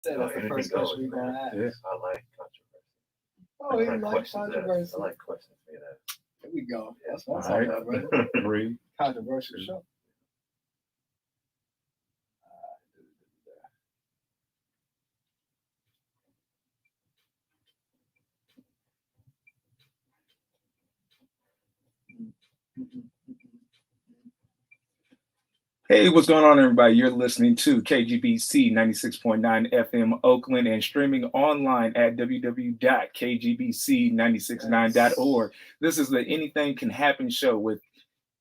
That's the first question we're gonna ask. Yeah. I like controversy. Oh, he likes controversy. I like questions being asked. Here we go. That's what All I'm right. talking about, brother. 3. Controversial show. Hey, what's going on, everybody? You're listening to KGBC 96.9 FM Oakland and streaming online at www.kgbc969.org. This is the Anything Can Happen show with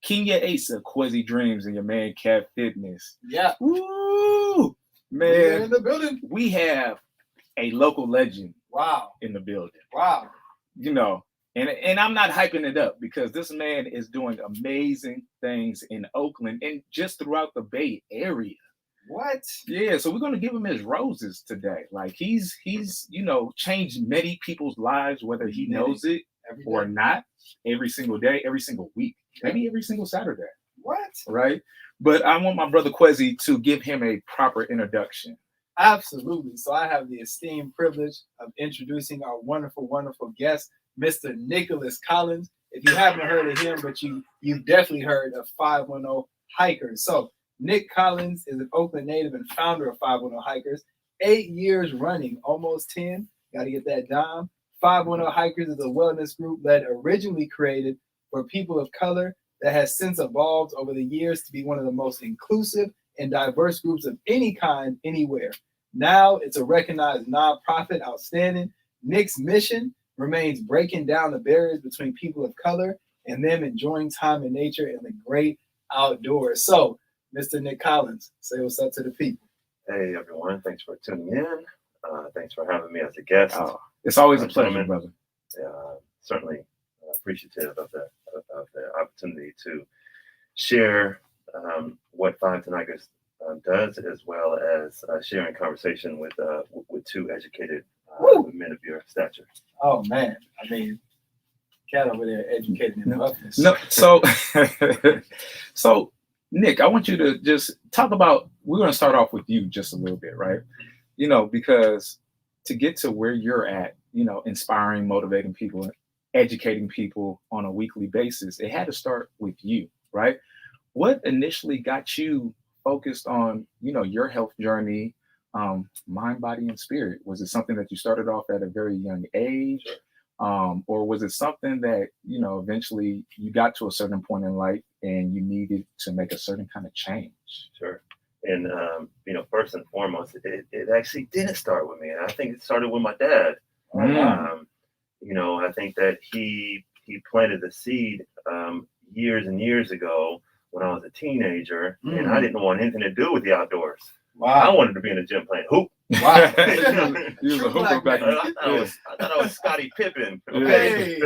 Kenya Asa, Quasi Dreams, and your man Cat Fitness. Yeah. Woo! We're Man, in the building. we have a local legend Wow. in the building. Wow. You know, and I'm not hyping it up because this man is doing amazing things in Oakland and just throughout the Bay Area. What? Yeah, so we're gonna give him his roses today. Like he's changed many people's lives, whether he knows it or not, every single day, every single week, maybe every single Saturday. What? Right? But I want my brother Quasi to give him a proper introduction. Absolutely. So I have the esteemed privilege of introducing our wonderful, wonderful guest, Mr. Nicholas Collins. If you haven't heard of him, but you've definitely heard of 510 Hikers. So Nick Collins is an Oakland native and founder of 510 Hikers. 8 years running, almost 10. Got to get that dime. 510 Hikers is a wellness group that originally created for people of color that has since evolved over the years to be one of the most inclusive and diverse groups of any kind anywhere. Now it's a recognized nonprofit, outstanding. Nick's mission remains breaking down the barriers between people of color and them enjoying time in nature and the great outdoors. So, Mr. Nick Collins, say what's up to the people. Hey, everyone. Thanks for tuning in. Thanks for having me as a guest. It's always a pleasure, brother. Certainly appreciative of the opportunity to share what 510 Hikers does, as well as sharing conversation with two educated men of your stature. Oh man, I mean, Cat over there educating him up. No, so Nick, I want you to just talk about. We're going to start off with you just a little bit, right? You know, because to get to where you're at, you know, inspiring, motivating people, educating people on a weekly basis, it had to start with you, right? What initially got you focused on, you know, your health journey, mind, body, and spirit? Was it something that you started off at a very young age? Or was it something that, you know, eventually you got to a certain point in life and you needed to make a certain kind of change? Sure. And, you know, first and foremost, it actually didn't start with me. I think it started with my dad. You know, I think that he planted the seed years and years ago when I was a teenager, and I didn't want anything to do with the outdoors. Wow. I wanted to be in the gym playing hoop. Wow. You was a hooper back then. I thought I was Scottie Pippen. Okay.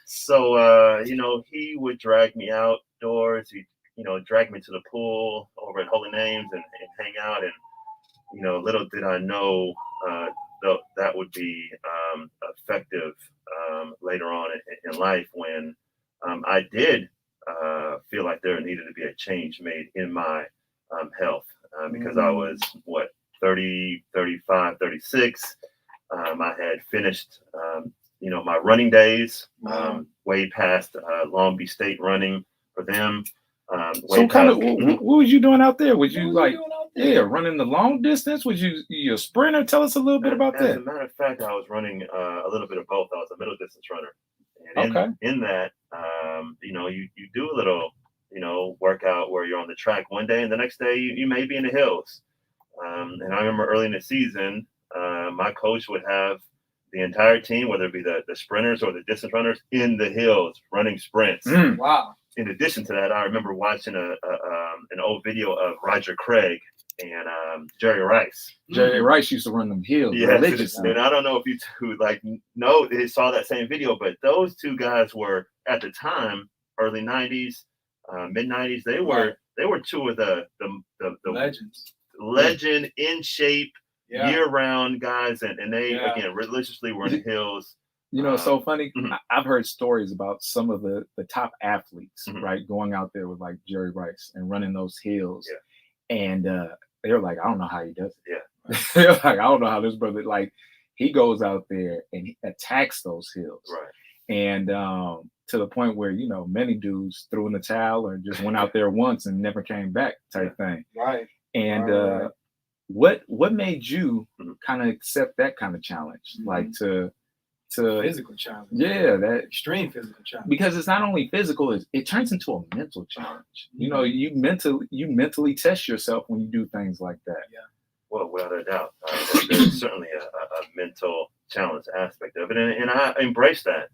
So, you know, he would drag me outdoors. He'd, you know, drag me to the pool over at Holy Names and hang out. And, you know, little did I know that would be effective later on in life when I did feel like there needed to be a change made in my health because I was, 30, 35, 36. I had finished, you know, my running days way past Long Beach State running for them. So kind of, what was you doing out there? Was you like, running the long distance? Was you a sprinter? Tell us a little bit about that. As a matter of fact, I was running a little bit of both. I was a middle distance runner. And in that, you know, you do a little, you know, workout where you're on the track one day and the next day you may be in the hills. And I remember early in the season, my coach would have the entire team, whether it be the sprinters or the distance runners, in the hills running sprints. Wow. In addition to that, I remember watching an old video of Roger Craig and Jerry Rice. Jerry Rice used to run them hills. Yeah, and I don't know if you two saw that same video, but those two guys were at the time, early '90s, mid '90s. They were two of the legends, in shape, year-round guys, and they again religiously were in the hills. You know, it's so funny. I've heard stories about some of the top athletes, right, going out there with like Jerry Rice and running those hills. Yeah. And they were like, I don't know how he does it. Yeah. Like, I don't know how this brother, like, he goes out there and he attacks those hills. Right. And to the point where, you know, many dudes threw in the towel or just went out there once and never came back type thing. Right. And Right. what made you kind of accept that kind of challenge? Mhm. Like to Physical challenge. yeah, that Extreme physical challenge. because it's not only physical, it turns into a mental challenge. You know, you mentally test yourself when you do things like that. Yeah. Well, without a doubt, there's certainly a mental challenge aspect of it, and I embrace that.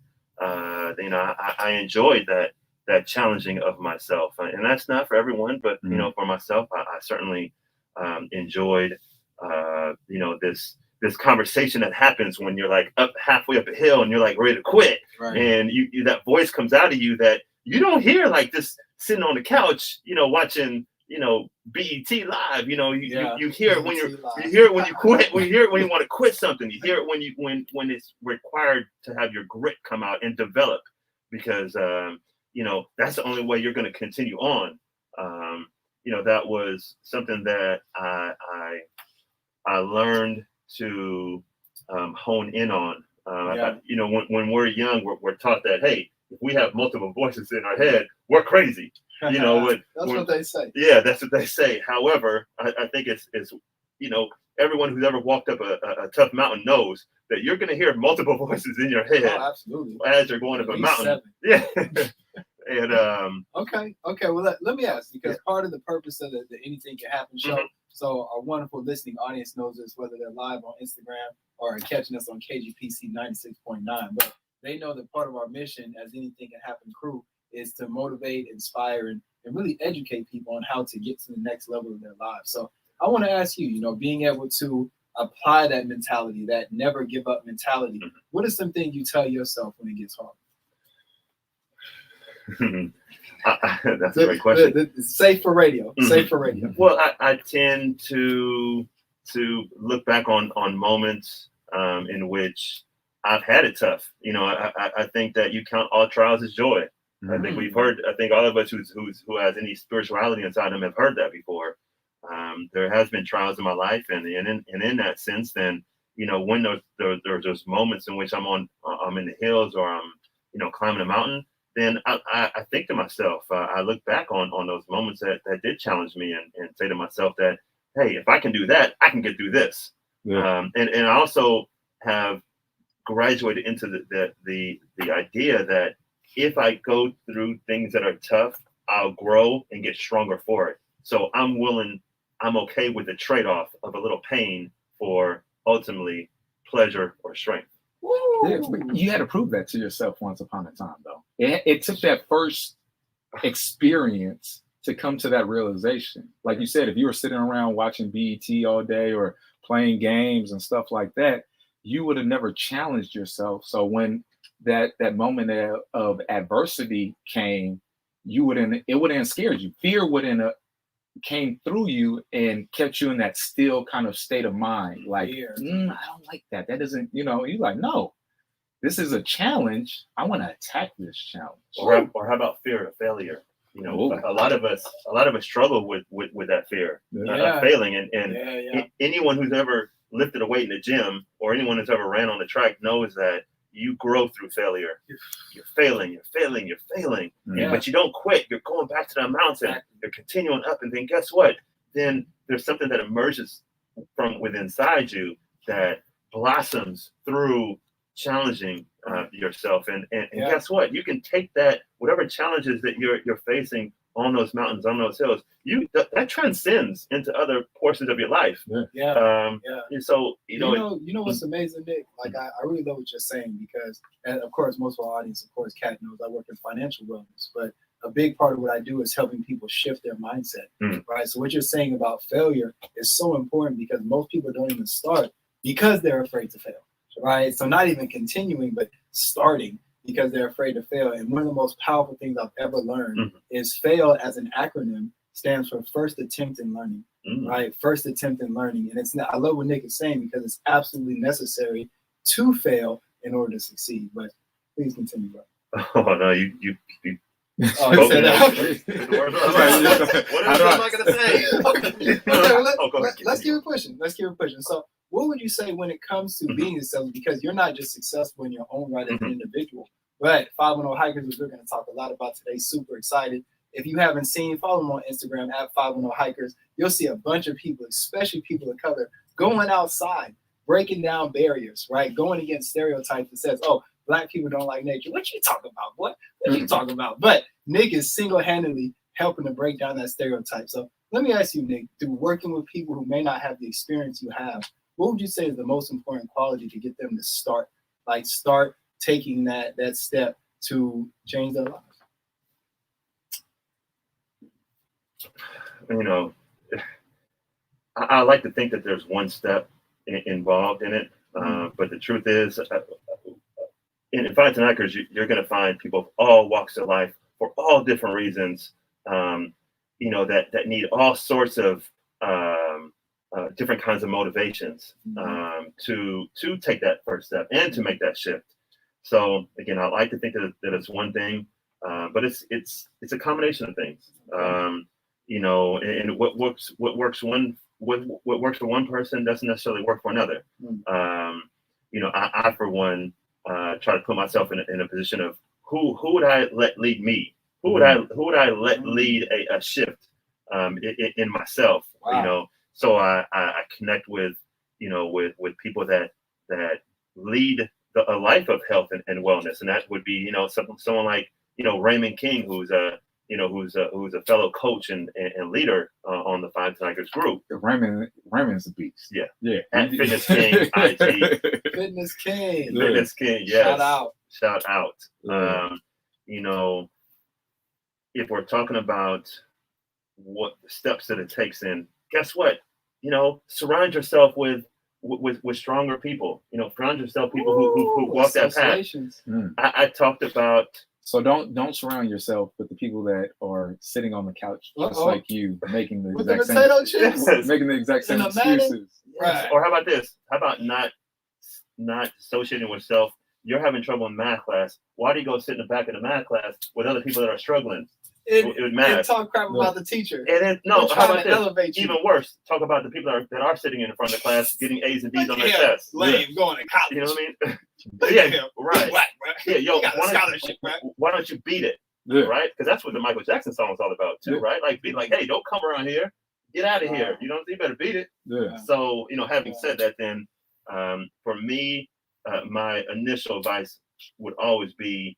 You know, I enjoyed that challenging of myself, and that's not for everyone, but you know, for myself, I certainly enjoyed, you know, this conversation that happens when you're like up halfway up a hill and you're like ready to quit, Right. and you that voice comes out of you that you don't hear like this sitting on the couch, you know, watching, you know, BET live. You know, you hear it when you hear it when you quit, when you hear it when you want to quit something. You hear it when when it's required to have your grit come out and develop, because you know, that's the only way you're going to continue on. You know, that was something that I learned to hone in on. You know, when we're young, we're taught that, hey, if we have multiple voices in our head, we're crazy. You know, that's what they say. Yeah, that's what they say. However, I think it's you know, everyone who's ever walked up a tough mountain knows that you're going to hear multiple voices in your head as you're going up a mountain. 7. Yeah. And okay. Well, let me ask, because part of the purpose of the Anything Can Happen show, so our wonderful listening audience knows this, whether they're live on Instagram or catching us on KGPC 96.9. But they know that part of our mission as Anything Can Happen crew is to motivate, inspire, and really educate people on how to get to the next level of their lives. So I want to ask you, you know, being able to apply that mentality, that never give up mentality, what is something you tell yourself when it gets hard? That's a great question. Safe for radio. Safe for radio. Well, I tend to look back on moments in which I've had it tough. You know, I think that you count all trials as joy. I think we've heard. I think all of us who has any spirituality inside them have heard that before. There has been trials in my life, and in that sense, then, you know, when there's those moments in which I'm in the hills, or I'm, you know, climbing a mountain, then I think to myself, I look back on those moments that did challenge me, and say to myself that, hey, if I can do that, I can get through this. And I also have graduated into the idea that if I go through things that are tough, I'll grow and get stronger for it. So I'm okay with the trade-off of a little pain for ultimately pleasure or strength. Yeah, but you had to prove that to yourself once upon a time, though. It took that first experience to come to that realization. Like you said, if you were sitting around watching BET all day or playing games and stuff like that, you would have never challenged yourself. So when that moment of adversity came, it wouldn't have scared you. Fear wouldn't have came through you and kept you in that still kind of state of mind. Like, I don't like that. That doesn't, you know, you're like, no, this is a challenge. I want to attack this challenge. Or how about fear of failure? You know, a lot of us struggle with that fear of failing. And anyone who's ever lifted a weight in the gym, or anyone who's ever ran on the track, knows that you grow through failure. You're failing, but you don't quit. You're going back to the mountain. You're continuing up, and then guess what? Then there's something that emerges from within inside you that blossoms through challenging yourself. And guess what? You can take that, whatever challenges that you're facing on those mountains, on those hills, that transcends into other portions of your life. And so, you know what's amazing, Nick? Like, I really love what you're saying, because, and of course, most of our audience, of course, Kat knows I work in financial wellness, but a big part of what I do is helping people shift their mindset, right? So what you're saying about failure is so important, because most people don't even start because they're afraid to fail, right? So not even continuing, but starting because they're afraid to fail. And one of the most powerful things I've ever learned is FAIL as an acronym stands for first attempt in learning, right? First attempt in learning. And it's not, I love what Nick is saying, because it's absolutely necessary to fail in order to succeed. But please continue, bro. Oh no, you Oh, you said that. Okay. What else am I gonna say? Let's keep it pushing. Let's keep it pushing. So, what would you say when it comes to being successful? Because you're not just successful in your own right as an individual, but 510 Hikers, which we're going to talk a lot about today. Super excited. If you haven't seen, follow them on Instagram at 510 Hikers. You'll see a bunch of people, especially people of color, going outside, breaking down barriers, right? Going against stereotypes that says, oh, Black people don't like nature. What you talking about? What you talking about? But Nick is single-handedly helping to break down that stereotype. So let me ask you, Nick, through working with people who may not have the experience you have, what would you say is the most important quality to get them to start taking that step to change their lives? You know, I like to think that there's one step involved in it, but the truth is, in 510 Hikers, you're going to find people of all walks of life for all different reasons, you know, that need all sorts of different kinds of motivations to take that first step and to make that shift. So again, I like to think that it's one thing, but it's a combination of things. You know, and what works for one person doesn't necessarily work for another. You know, I for one try to put myself in a position of who would I let lead me? Who would I let lead a shift in myself? Wow. You know, so I connect with with people that lead a life of health and wellness, and that would be someone like Raymond King, who's a fellow coach and leader on the 510 Hikers group. Raymond's a beast. Yeah. At Fitness King IG. Fitness King. Fitness King. Yes. Shout out. Yeah. If we're talking about what the steps that it takes in, guess what? Surround yourself with stronger people. Surround yourself people who walk that path. I talked about. So don't surround yourself with the people that are sitting on the couch just like you, making the exact same excuses. Right. Or how about this? How about not associating with self? You're having trouble in math class. Why do you go sit in the back of the math class with other people that are struggling? With math. And talk crap about the teacher. And then how about this? Even worse, talk about the people that are sitting in front of the class getting A's and B's on their tests. Lame, going to college. You know what I mean? Yeah, right. Black, right? Yeah, scholarship, right? Why don't you beat it? Yeah. Right? Because that's what the Michael Jackson song was all about too, right? Like, be like, hey, don't come around here. Get out of here. You better beat it. Yeah. So, having said that, then for me, my initial advice would always be,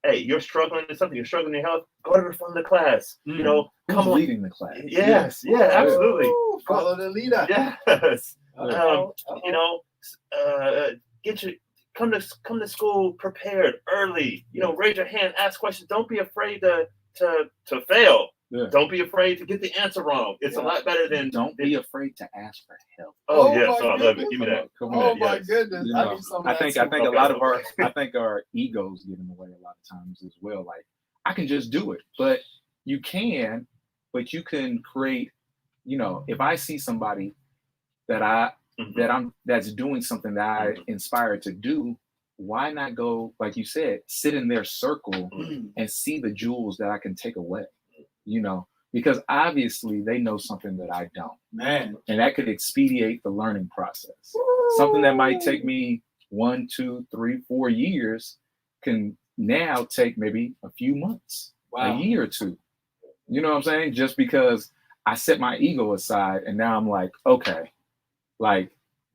hey, you're struggling in something, you're struggling in your health, go to the front of the class. Come on. Leading the class. Yes, yeah, absolutely. Follow the leader. Yes. Come to school prepared early. Raise your hand, ask questions. Don't be afraid to fail. Yeah. Don't be afraid to get the answer wrung. It's a lot better than. Don't be afraid to ask for help. Oh yes, I love it. Give me that. My goodness. I think a lot of our egos get in the way a lot of times as well. Like, I can just do it, but you can create. If I see somebody that's doing something that I inspired to do, why not go, like you said, sit in their circle and see the jewels that I can take away. Because obviously they know something that I don't. Man. And that could expedite the learning process. Something that might take me 1, 2, 3, 4 years can now take maybe a few months, a year or two. You know what I'm saying? Just because I set my ego aside and now I'm like, okay, like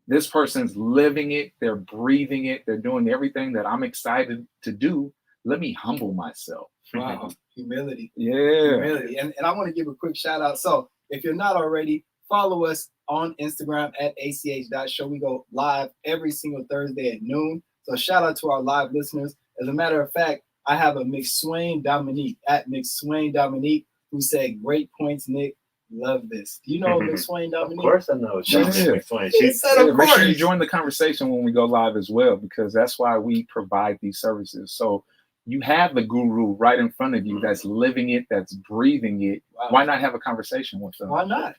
this person's living it, they're breathing it, they're doing everything that I'm excited to do. Let me humble myself. Wow. Humility. Yeah. Humility. And I want to give a quick shout out. So if you're not already, follow us on Instagram at ach.show. We go live every single Thursday at noon. So shout out to our live listeners. As a matter of fact, I have a McSwain Dominique at McSwain Dominique who said, great points, Nick. Love this. Do you know McSwain Dominique? Of course I know. McSwain. She said, of course. Make sure you join the conversation when we go live as well, because that's why we provide these services. So you have the guru right in front of you that's living it, that's breathing it. Wow. Why not have a conversation with them? Why not?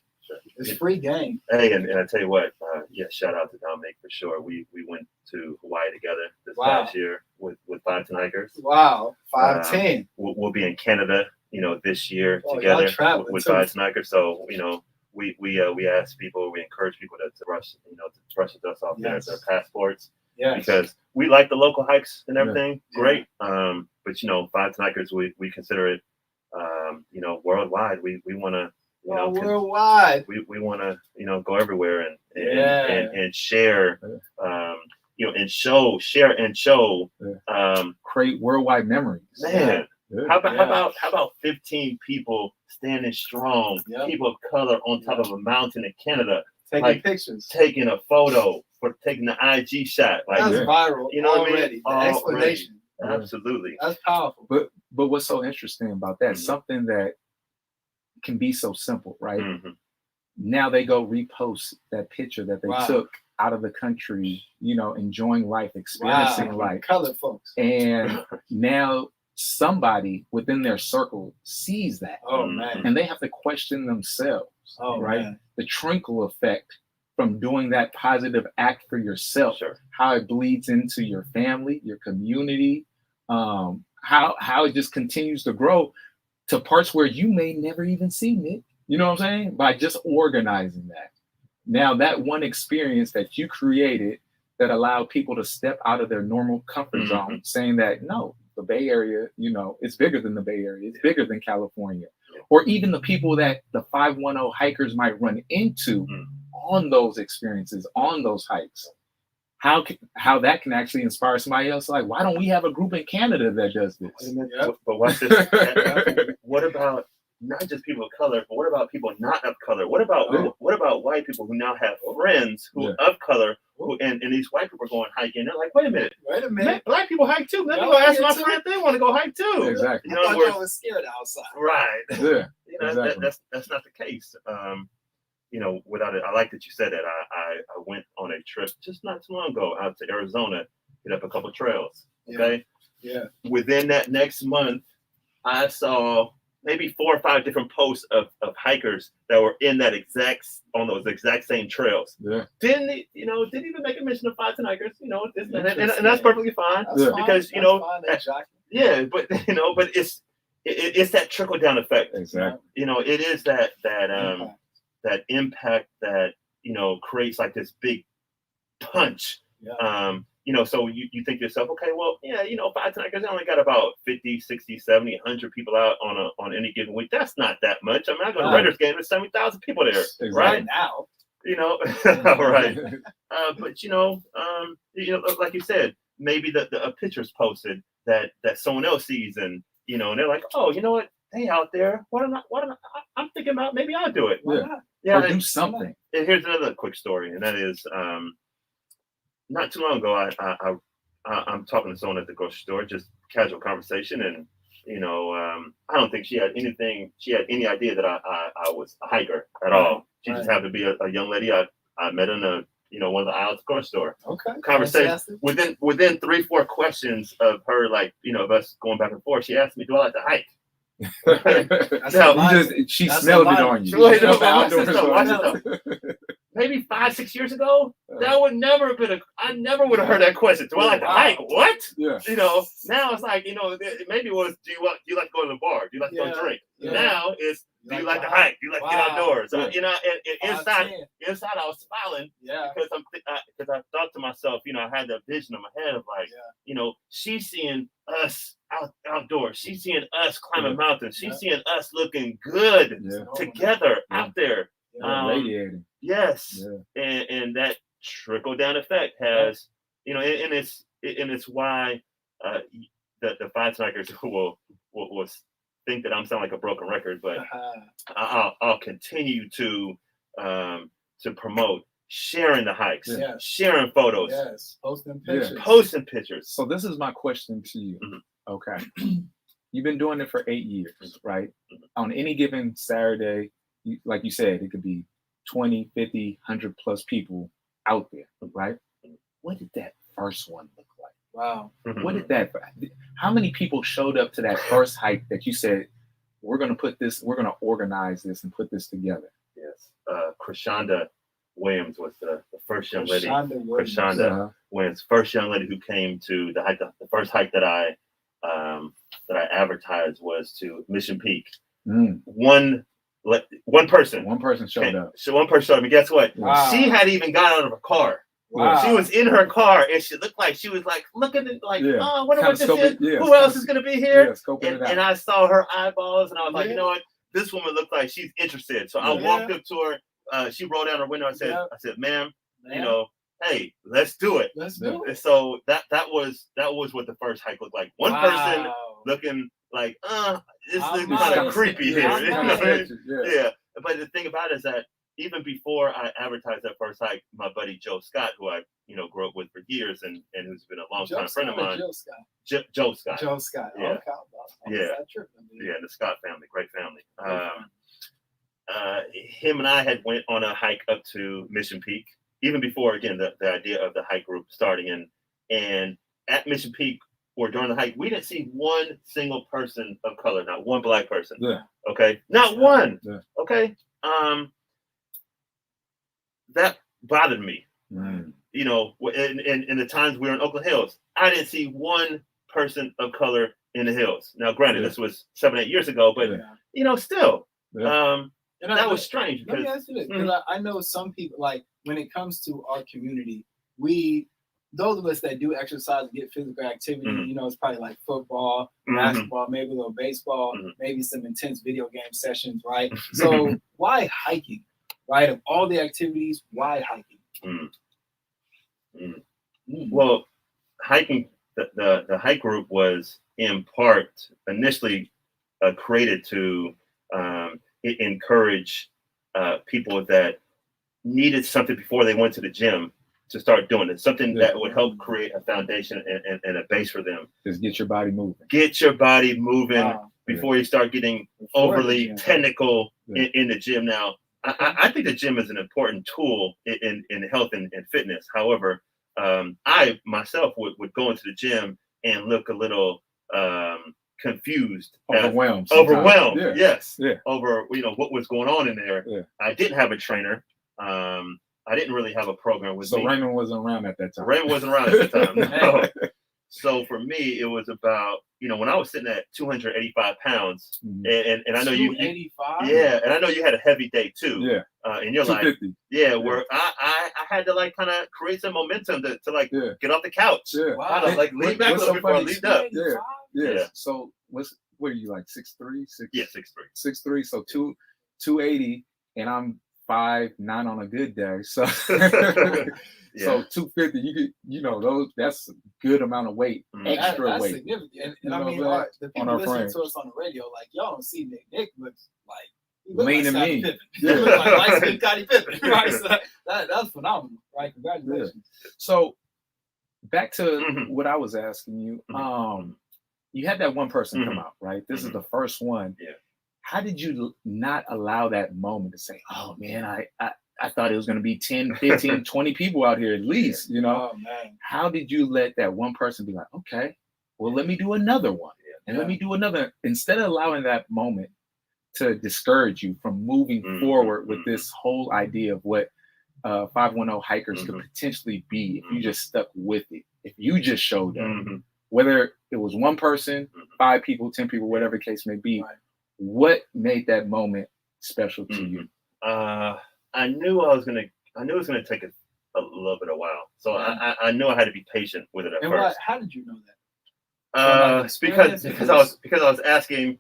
It's free game. Hey, and I tell you what, shout out to Dominic for sure. We went to Hawaii together this past year with 510 hikers. Wow, 510. We'll be in Canada, this year Oh, together y'all traveling with too. 510 hikers. So we ask people, we encourage people to brush the dust off their passports. Yes. Because we like the local hikes and everything, Yeah. great. But 510 hikers, we consider it, worldwide. We want to, worldwide. We want to, go everywhere and share, and show, create worldwide memories. Man, Yeah. how about 15 people standing strong, people of color on top of a mountain in Canada, taking pictures, taking a photo, for taking the IG shot, like that's viral. You know already. what I mean? The explanation, absolutely. That's powerful. But what's so interesting about that? Something that can be so simple, right? Mm-hmm. Now they go repost that picture that they took out of the country, enjoying life, experiencing life. Colored folks. And now somebody within their circle sees that. Oh man. And they have to question themselves. Oh right. Man. The Trinkle Effect from doing that positive act for yourself, how it bleeds into your family, your community, how it just continues to grow to parts where you may never even seen it. You know what I'm saying? By just organizing that. Now that one experience that you created that allowed people to step out of their normal comfort zone, saying that, no, the Bay Area, it's bigger than the Bay Area. It's bigger than California. Or even the people that the 510 hikers might run into on those experiences, on those hikes. How that can actually inspire somebody else. Like, why don't we have a group in Canada that does this? But watch this. What about not just people of color, but what about people not of color? What about white people who now have friends who are of color, and these white people are going hiking? They're like, wait a minute, black people hike too. Let me go ask my friend if they want to go hike too. Exactly. I thought I was scared outside. Right. Yeah. Exactly. That's not the case. Without it, I like that you said that. I went on a trip just not too long ago out to Arizona, hit up a couple trails. Okay. Yeah. Within that next month, I saw maybe 4 or 5 different posts of hikers that were in on those exact same trails. Yeah. Didn't even make a mention of 510 hikers. And that's perfectly fine. That's because fine, but it's that trickle down effect. Exactly. It is that impact that creates like this big punch. Yeah. So you think to yourself, okay, well, 510 hikers, I only got about 50, 60, 70, 100 people out on any given week. That's not that much. I mean, I go to Raiders game, there's 70,000 people there, right now. Right. But like you said, maybe a picture's posted that someone else sees, and and they're like, oh, you know what? They out there. I'm thinking about maybe I'll do it. Why not? Yeah, or do something. And here's another quick story, and that is, not too long ago, I'm talking to someone at the grocery store, just casual conversation, and I don't think she had any idea that I was a hiker at all. She just happened to be a young lady I met in one of the aisles at the grocery store. Okay. Conversation within 3-4 questions of her, of us going back and forth, she asked me, do I like to hike? She smelled it on you. Maybe 5-6 years ago, that would never have been I never would have heard that question. Do I like to hike? What? Yeah. Now it's like, maybe it was, do you like to go to the bar? Do you like to go drink? Yeah. Now it's, do you like to hike? Do you like to get outdoors? And inside I was smiling because I thought to myself, I had that vision in my head of like, she's seeing us outdoors. She's seeing us climbing mountains. She's seeing us looking good together out there. Radiating. Yes. Yeah. And that trickle down effect has, and it's why the 510 hikers will think that I'm sounding like a broken record, but I'll continue to promote sharing the hikes, sharing photos, posting pictures. So this is my question to you. Okay. You've been doing it for 8 years, right? On any given Saturday, like you said, it could be 20, 50, 100 plus people out there, right? What did that first one look like? Wow. How many people showed up to that first hike that you said, we're going to organize this and put this together? Yes. Krishanda Williams was the first young lady. Krishanda. when the first young lady who came to the hike, the first hike that I advertised was to Mission Peak. One person showed up. So one person showed up, and guess what? Wow. She hadn't even got out of her car. Wow. She was in her car, and she looked like she was like looking at oh, what this is? Who else is gonna be here? And I saw her eyeballs, and I was like, you know what? This woman looked like she's interested. So I walked up to her. She rolled down her window. I said, ma'am, you know, hey, let's do it. Let's do it. And so that was what the first hike looked like. One person looking like, this is kind of creepy here. You know what I mean? Yeah. But the thing about it is that even before I advertised that first hike, my buddy Joe Scott, who I grew up with for years and who's been a long time friend of mine. Joe Scott. Joe Scott. Joe Scott. Yeah. Yeah. Yeah, the Scott family, great family. Him and I had went on a hike up to Mission Peak, even before again the idea of the hike group starting and at Mission Peak or during the hike, we didn't see one single person of color, not one black person. Yeah. Okay. Not one. Yeah. Okay. That bothered me. Mm. You know, in the times we were in Oakland Hills, I didn't see one person of color in the hills. Now, granted, this was 7-8 years ago, but still, that was strange. Let me ask you this, because I know some people, like when it comes to our community, those of us that do exercise and get physical activity, it's probably like football, basketball, maybe a little baseball, maybe some intense video game sessions, right? So why hiking, right? Of all the activities, why hiking? Well, hiking, the hike group was in part initially created to encourage people that needed something before they went to the gym to start doing it. Something that would help create a foundation and a base for them. Just get your body moving. Get your body moving before you start getting overly technical in the gym. Now, I think the gym is an important tool in health and fitness. However, I myself would go into the gym and look a little confused, overwhelmed, yes, over what was going on in there. I didn't have a trainer. I didn't really have a program with me. So Raymond wasn't around at that time. Raymond wasn't around at that time. No. So for me, it was about, when I was sitting at 285 pounds, and I know 285? And I know you had a heavy day too. Yeah. In your life. Where I had to like kind of create some momentum to get off the couch. Yeah. Wow. Like lean back a little before I leaned up. Yeah. So what are you, like 6'3"? 6'3". 6'3", so 280, and I'm 5'9" on a good day. So so 250, you could, that's a good amount of weight, extra that's weight. Significant. And I mean, the people listening to us on the radio, like, y'all don't see Nick looks like lean and mean. He looks like light-skinned Scottie Pippen, right? So that's phenomenal, right? Congratulations. Yeah. So back to what I was asking you. You had that one person come out, right? This is the first one. Yeah. How did you not allow that moment to say, oh man, I thought it was going to be 10, 15, 20 people out here at least, Oh, man. How did you let that one person be like, okay, well, let me do another one. And let me do another, instead of allowing that moment to discourage you from moving forward with this whole idea of what 510 hikers could potentially be if you just stuck with it, if you just showed up, whether it was one person, 5 people, 10 people, whatever the case may be. Right. What made that moment special to you? I knew it was gonna take a little bit of while, so I knew I had to be patient with it at first. How did you know that? Because I was asking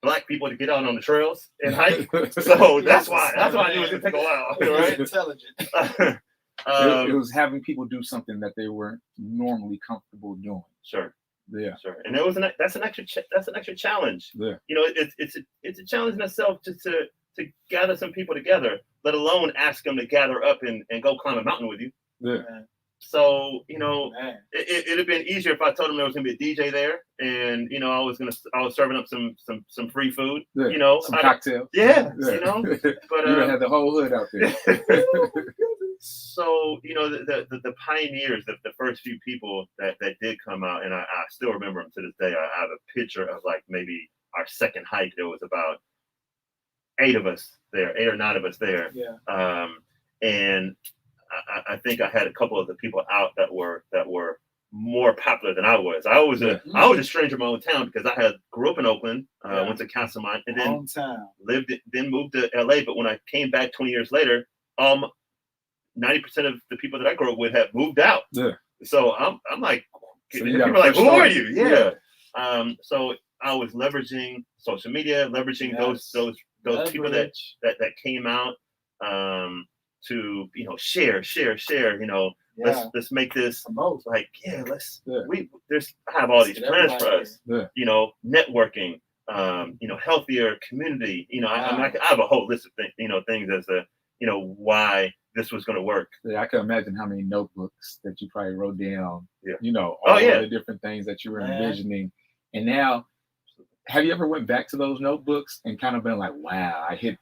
black people to get out on the trails and hike, so that's why I knew it was gonna take a while. Right? Intelligent. It was having people do something that they weren't normally comfortable doing. Sure. Yeah, sure. And that's an extra challenge. Yeah. It's a challenge in itself just to gather some people together, let alone ask them to gather up and go climb a mountain with you. Yeah. So it'd have been easier if I told them there was gonna be a DJ there, and I was serving up some free food. Yeah. Some cocktails. Yeah. But you had the whole hood out there. So the pioneers, the first few people that did come out, and I still remember them to this day. I have a picture of like maybe our second hike. There was about 8 or 9 of us there. Yeah. And I think I had a couple of the people out that were more popular than I was. I was a stranger in my own town because I grew up in Oakland, went to Castlemont, and then then moved to LA. But when I came back 20 years later, 90% of the people that I grew up with have moved out. Yeah. So I'm like, so people are like, who are you? Yeah. So I was leveraging social media, leveraging those people that came out to share. Let's make this like I have all these plans for us. Networking, healthier community. I have a whole list of things as why this was going to work. Yeah, I can imagine how many notebooks that you probably wrote down. Yeah. All the different things that you were envisioning. And now, have you ever went back to those notebooks and kind of been like, wow, I hit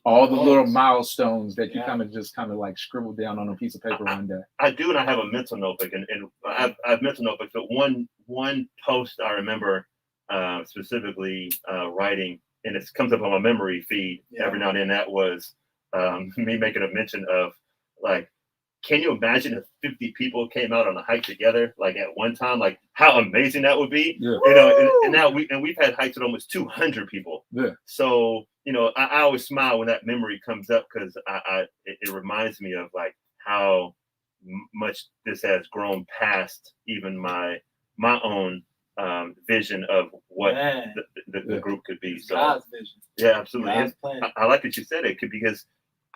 all the little milestones that you kind of like scribbled down on a piece of paper one day? I do, and I have a mental notebook, and I have mental notebooks. But one post I remember specifically writing, and it comes up on my memory feed every now and then. That was me making a mention of like, can you imagine if 50 people came out on a hike together, like at one time, like how amazing that would be? Yeah. And now we've had hikes with almost 200 people. Yeah. So, I always smile when that memory comes up because it reminds me of like how much this has grown past even my own vision of what the group could be. So God's vision. Yeah, absolutely. I like that you said it because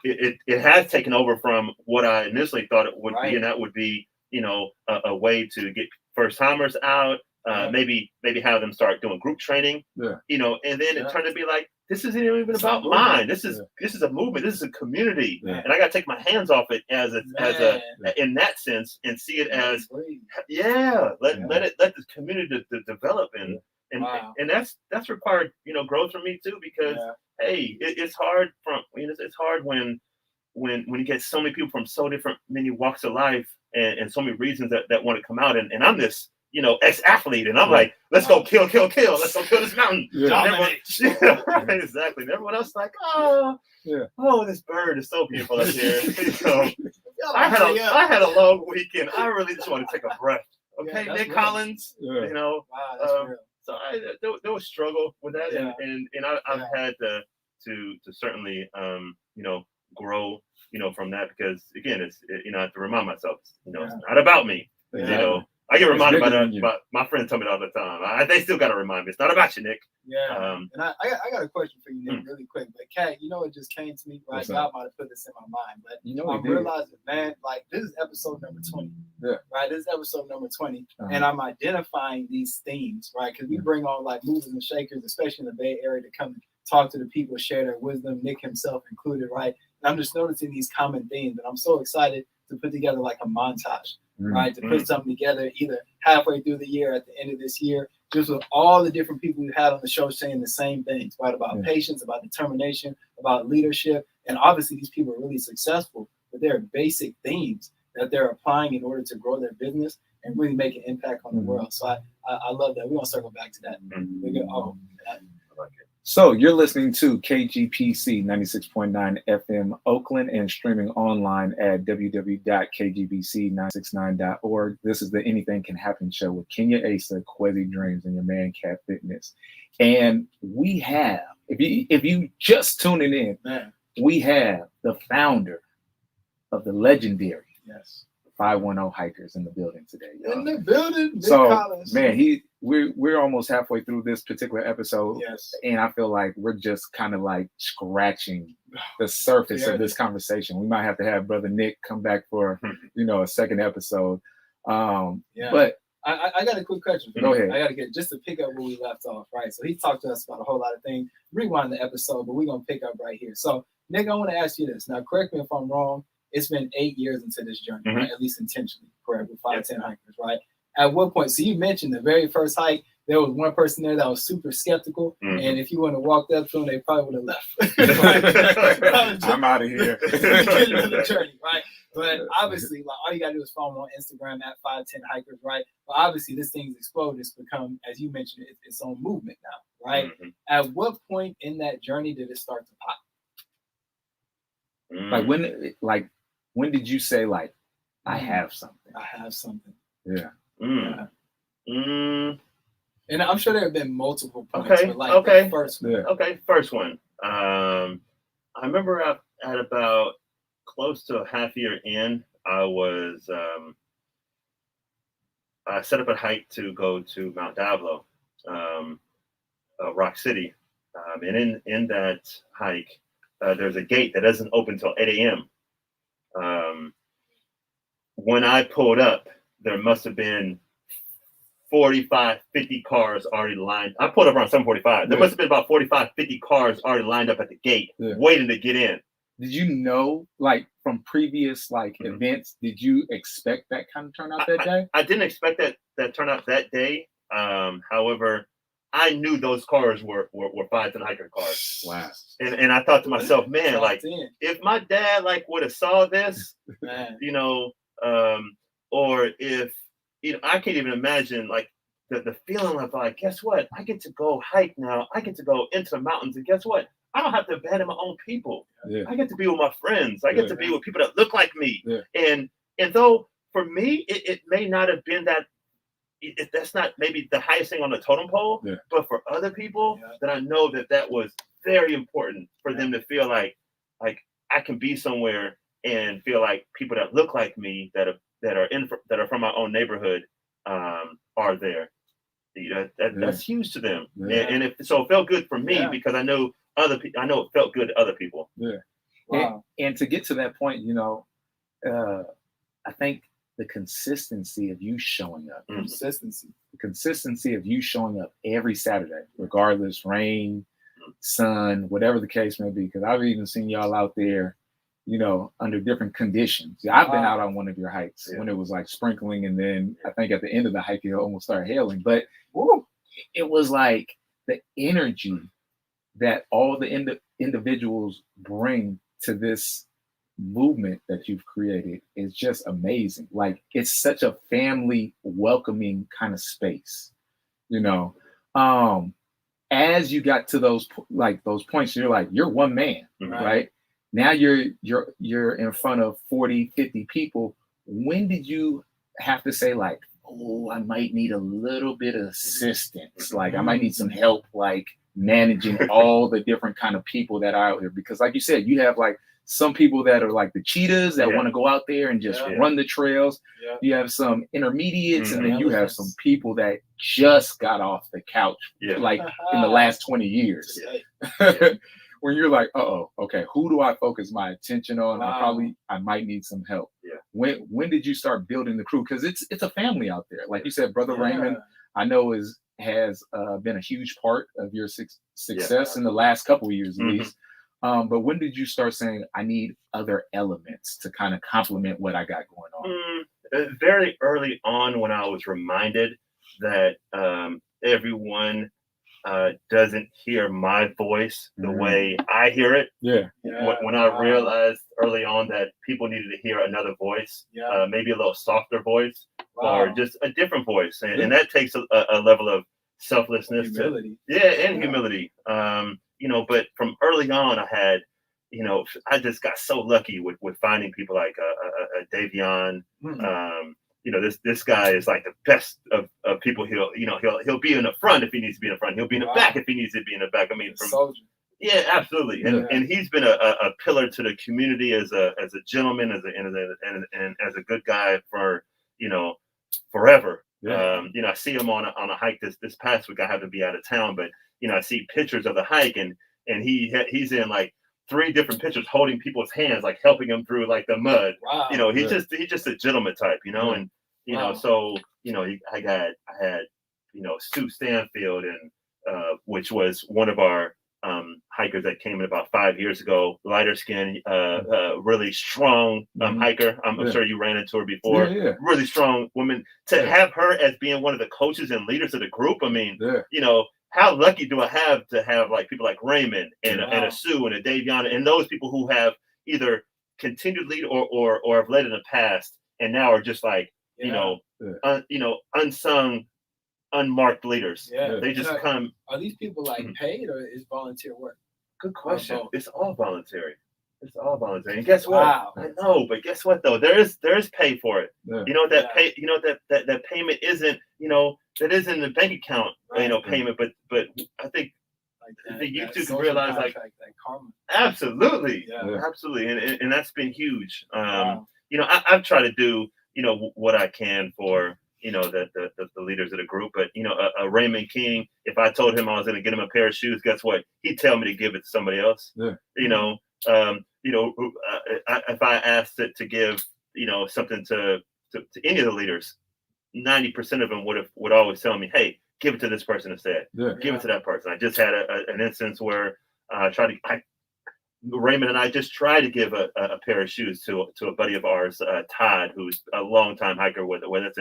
it has taken over from what I initially thought it would be, and that would be, a way to get first timers out, maybe have them start doing group training, and then it turned to be like, this isn't even about mine. This is a movement. This is a community, and I got to take my hands off it as in that sense and see it as let the community develop and that's required growth from me too because. Hey, it's hard it's hard when you get so many people from so many walks of life and so many reasons that want to come out and I'm this ex-athlete and I'm like, let's go kill, let's go kill this mountain. Exactly. And everyone else is like, oh, this bird is so beautiful up here. I had a long weekend. I really just want to take a breath. Okay, Nick real. Collins. Wow, that's real. So there was struggle with that, and I've had to certainly grow from that because again it's I have to remind myself it's not about me. I get reminded by my friends tell me all the time. They still got to remind me it's not about you, Nick. And I got a question for you, Nick, really quick. But Kat, it just came to me right. God might have put this in my mind, but I'm realizing, man, like this is episode number 20. Right, this is episode number 20, and I'm identifying these themes, right? Because we bring on like movers and shakers, especially in the Bay Area, to come talk to the people, share their wisdom, Nick himself included, right? And I'm just noticing these common themes, and I'm so excited to put together like a montage, right? To put something together either halfway through the year, at the end of this year, just with all the different people we've had on the show saying the same things, right? About patience, about determination, about leadership, and obviously these people are really successful, but there are basic themes that they're applying in order to grow their business and really make an impact on the world. So I love that. We're going to circle back to that. I like it. So you're listening to KGPC 96.9 FM Oakland and streaming online at www.kgbc969.org. This is the Anything Can Happen show with Kenya Asa, Kwesi Dreams, and your man Cat Fitness. And we have, if you just tuning in, we have the founder of the legendary 510 Hikers in the building today. Y'all. In the building, so Collins. Man, we're almost halfway through this particular episode, and I feel like we're just kind of like scratching the surface of this conversation. We might have to have Brother Nick come back for a second episode. But I got a quick question. Go ahead. I got to get just to pick up where we left off, right? So he talked to us about a whole lot of things. Rewind the episode, but we're gonna pick up right here. So Nick, I want to ask you this. Now, correct me if I'm wrong. It's been 8 years into this journey, right? At least intentionally, correct, with 510 Hikers, right? At what point? So you mentioned the very first hike, there was one person there that was super skeptical, and if you would have walked up to them, they probably would have left. I'm out of here. Get into the journey, right? But obviously, like all you gotta do is follow me on Instagram at 510 Hikers, right? But obviously, this thing's exploded. It's become, as you mentioned, its own movement now, right? At what point in that journey did it start to pop? Like when, like when did you say like, I have something? I have something. Yeah. Mm. Yeah. Mm. And I'm sure there have been multiple points, Okay, but like okay. the first one. Yeah. Okay, first one. I remember at about close to a half year in, I was I set up a hike to go to Mount Diablo, Rock City, and in that hike, there's a gate that doesn't open till 8 a.m. When I pulled up, there must have been 45, 50 cars already lined. I pulled up around 7:45. There must have been about 45, 50 cars already lined up at the gate, waiting to get in. Did you know, like from previous like events, did you expect that kind of turnout that day? I didn't expect that turnout that day. However, I knew those cars were 5-10 hiker cars. Wow. And I thought to myself, man, like if my dad like would have saw this, Man. you know, or if I can't even imagine like the feeling of like, guess what? I get to go hike now. I get to go into the mountains, and guess what? I don't have to abandon my own people. Yeah. I get to be with my friends. I get to be with people that look like me. Yeah. And though for me, it may not have been that. That's not maybe the highest thing on the totem pole, but for other people, that I know that was very important for them to feel like I can be somewhere and feel like people that look like me that are from my own neighborhood are there. That's huge to them, and it felt good for me because I know I know it felt good to other people. Yeah. Wow. And to get to that point, I think the consistency of you showing up, the consistency of you showing up every Saturday, regardless rain, sun, whatever the case may be. Because I've even seen y'all out there, under different conditions. Yeah, I've been out on one of your hikes when it was like sprinkling, and then I think at the end of the hike it almost started hailing. But it was like the energy that all the individuals bring to this movement that you've created is just amazing. Like it's such a family welcoming kind of space, as you got to those points, you're like, you're one man, right? Now you're in front of 40, 50 people. When did you have to say like, oh, I might need a little bit of assistance. Like I might need some help, like managing all the different kind of people that are out there? Because like you said, you have like some people that are like the cheetahs that want to go out there and just run the trails. Yeah. You have some intermediates, and then you have some people that just got off the couch like in the last 20 years. When you're like, okay, who do I focus my attention on? Wow. I might need some help. Yeah. When did you start building the crew? Because it's a family out there. Like you said, Brother Raymond, I know has been a huge part of your success in the last couple of years at least. But when did you start saying, I need other elements to kind of complement what I got going on? Very early on, when I was reminded that everyone doesn't hear my voice the way I hear it. When I realized early on that people needed to hear another voice, maybe a little softer voice, or just a different voice. And that takes a level of selflessness, humility. Humility. But from early on, I had, I just got so lucky with finding people like Davion. This guy is like the best of people. He'll be in the front if he needs to be in the front. He'll be in the back if he needs to be in the back. I mean, absolutely. And he's been a pillar to the community as a gentleman, and as a good guy for forever. I see him on a hike this past week. I happen to be out of town, but I see pictures of the hike, and he's in like 3 different pictures holding people's hands, like helping them through like the mud. Wow. He's just a gentleman type, and so I had Stu Stanfield, and which was one of our hikers that came in about 5 years ago, lighter skin, really strong hiker. I'm sure you ran into her before. Really strong woman. To have her as being one of the coaches and leaders of the group, I mean, how lucky do I have to have like people like Raymond and a Sue and a Davion, and those people who have either continued lead or have led in the past and now are just like unsung, unmarked leaders. They just come. Are these people like paid, or is volunteer work? Good question. It's all voluntary. It's all voluntary. And guess what? Wow. I know, but guess what though? There is pay for it. Yeah. You know that payment isn't, that isn't the bank account, payment, but I think Like the you two can social realize like contract, that karma. absolutely, Yeah. absolutely, and that's been huge. Wow. I've tried to do what I can for the leaders of the group, but a Raymond King, if I told him I was going to get him a pair of shoes, guess what? He'd tell me to give it to somebody else. Yeah. If I asked it to give something to any of the leaders, 90% of them would always tell me, hey, give it to this person instead. Yeah. Give it to that person. I just had an instance where Raymond and I just tried to give a pair of shoes to a buddy of ours, Todd, who's a longtime hiker with us,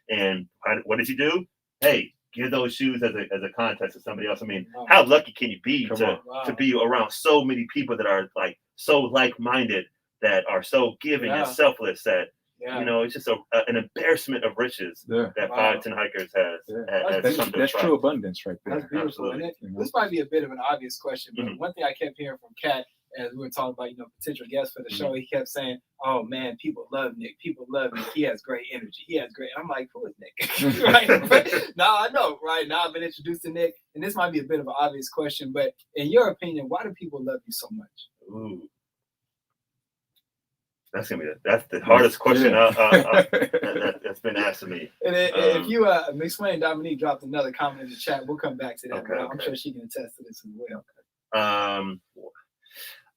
and what does he do? Hey, give those shoes as a contest to somebody else. I mean, Wow. how lucky can you be to Wow. be around so many people that are like so like-minded, that are so giving and selfless, that it's just an embarrassment of riches Yeah. that Wow. 510 Hikers has come to That's attract. true abundance right there. That's beautiful. Absolutely. And this might be a bit of an obvious question, but Mhm. one thing I kept hearing from Kat as we were talking about, potential guests for the show, he kept saying, "Oh man, people love Nick. People love Nick. He has great energy. He has great." I'm like, "Who is Nick?" Right? Now I know. Right now I've been introduced to Nick, and this might be a bit of an obvious question, but in your opinion, why do people love you so much? Ooh. That's the hardest question that's been asked to me. And if you explain, Dominique dropped another comment in the chat. We'll come back to that. Okay, I'm sure she can attest to this as well.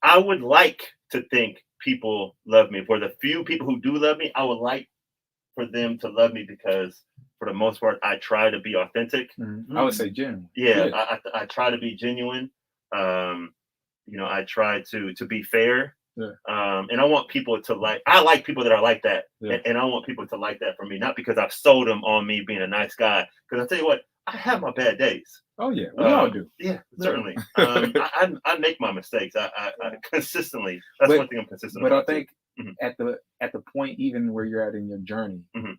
I would like to think people love me. For the few people who do love me, I would like for them to love me because, for the most part, I try to be authentic. Mm-hmm. I would say genuine. Yeah. I try to be genuine. I try to be fair. Yeah. And I want people to I like people that are like that. Yeah. And I want people to like that from me, not because I've sold them on me being a nice guy. Because I tell you what, I have my bad days. Oh yeah, we all do. Yeah, certainly. I make my mistakes. I consistently. That's one thing I'm consistent But about. I think too. at the point even where you're at in your journey, Mhm.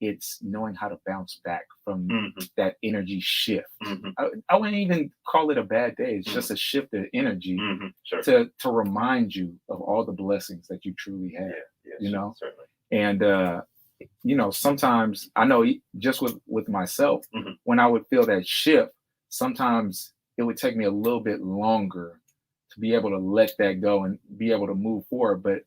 it's knowing how to bounce back from Mhm. that energy shift. Mhm. I wouldn't even call it a bad day. It's just a shift of energy Sure. to remind you of all the blessings that you truly have. Yeah, certainly. And sometimes I know just with myself, Mhm. when I would feel that shift, sometimes it would take me a little bit longer to be able to let that go and be able to move forward. But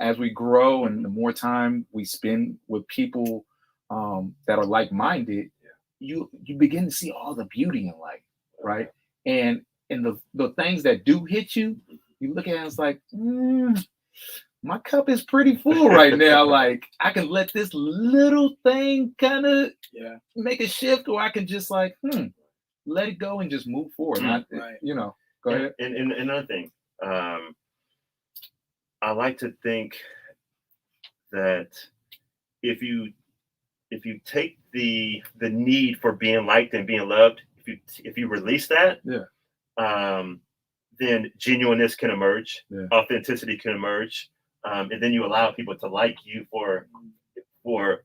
as we grow and the more time we spend with people that are like-minded, you begin to see all the beauty in life, right? And the things that do hit you, you look at it and it's like, my cup is pretty full right now. Like, I can let this little thing kind of make a shift, or I can just like, let it go and just move forward. Go ahead. And another thing, I like to think that if you take the need for being liked and being loved, if you release that, then genuineness can emerge, authenticity can emerge, and then you allow people to like you for who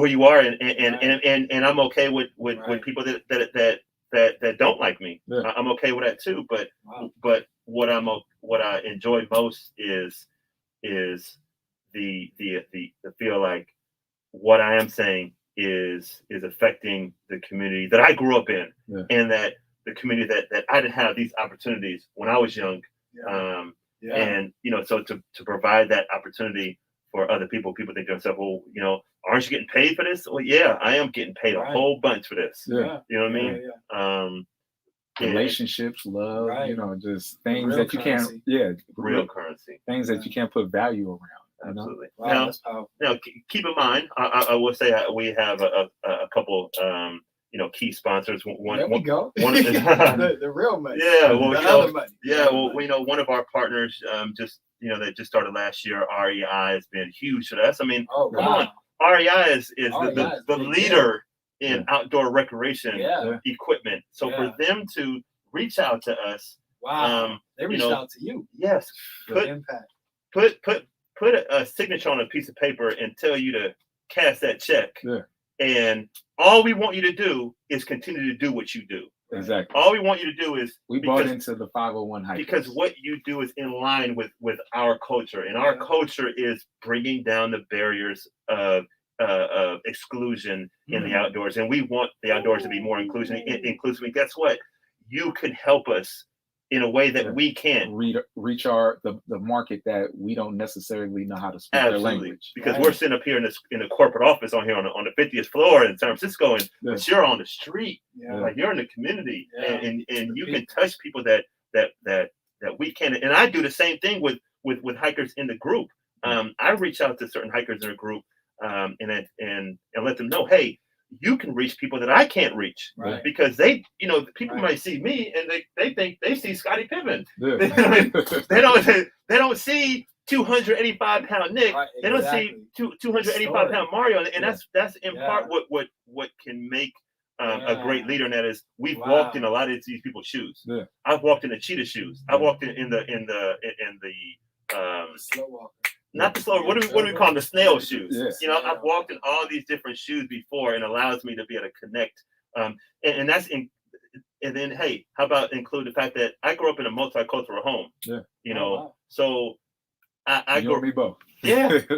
you are, and I'm okay with people that don't like me. I'm okay with that too. But what I enjoy most is the feel like what I am saying is affecting the community that I grew up in, and that the community that I didn't have these opportunities when I was young. And so to provide that opportunity for other people think to themselves, well, aren't you getting paid for this? Well, yeah, I am getting paid a whole bunch for this. You know what I mean? Relationships, love, just things real that you currency. can't, real currency, things that you can't put value around. Absolutely. Wow, that's powerful. Now, keep in mind, I will say we have a couple, key sponsors. There we go. One the real money. Yeah, well, the other money. Yeah, well, one of our partners, that just started last year, REI has been huge for us. I mean, come on, REI is the leader in outdoor recreation equipment. So for them to reach out to us, they reached out to you. Yes, Impact. Put a signature on a piece of paper and tell you to cash that check. And all we want you to do is continue to do what you do. Exactly. All we want you to do is we bought into the 501 hikers because what you do is in line with our culture, and our culture is bringing down the barriers of exclusion in the outdoors, and we want the outdoors to be more inclusive. And guess what? You can help us in a way that we can't reach the market that we don't necessarily know how to speak their language. Because we're sitting up here in a corporate office on the 50th floor in San Francisco, and but you're on the street, like you're in the community, and you can touch people that we can. And I do the same thing with hikers in the group. I reach out to certain hikers in a group, and let them know, hey, you can reach people that I can't reach, because people might see me and they think they see Scottie Pippen. They don't see 285-pound Nick. They don't see 285-pound Mario, and that's in part what can make a great leader, and that is we've walked in a lot of these people's shoes. I've walked in the cheetah shoes. I've walked in the slow walker. Not the slow. What do we call them? The snail shoes. I've walked in all these different shoes before, and allows me to be able to connect. And that's in. And then, hey, how about include the fact that I grew up in a multicultural home? So I grew up both.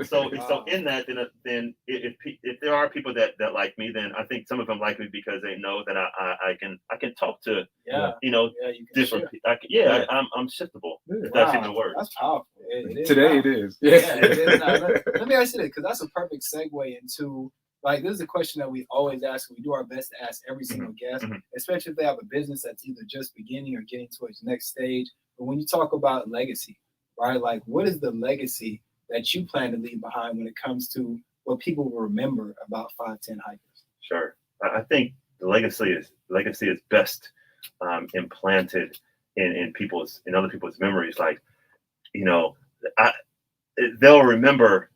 So in that, then if there are people that like me, then I think some of them like me because they know that I can talk to different people. I'm shiftable. If that's even a word. That's powerful. Today it is. It is. Let me ask you this, because that's a perfect segue into, like, this is a question that we always ask. We do our best to ask every single guest, especially if they have a business that's either just beginning or getting towards the next stage. But when you talk about legacy, right? Like, what is the legacy that you plan to leave behind when it comes to what people will remember about 510 hikers? Sure. I think the legacy is best implanted in other people's memories. Like, they'll remember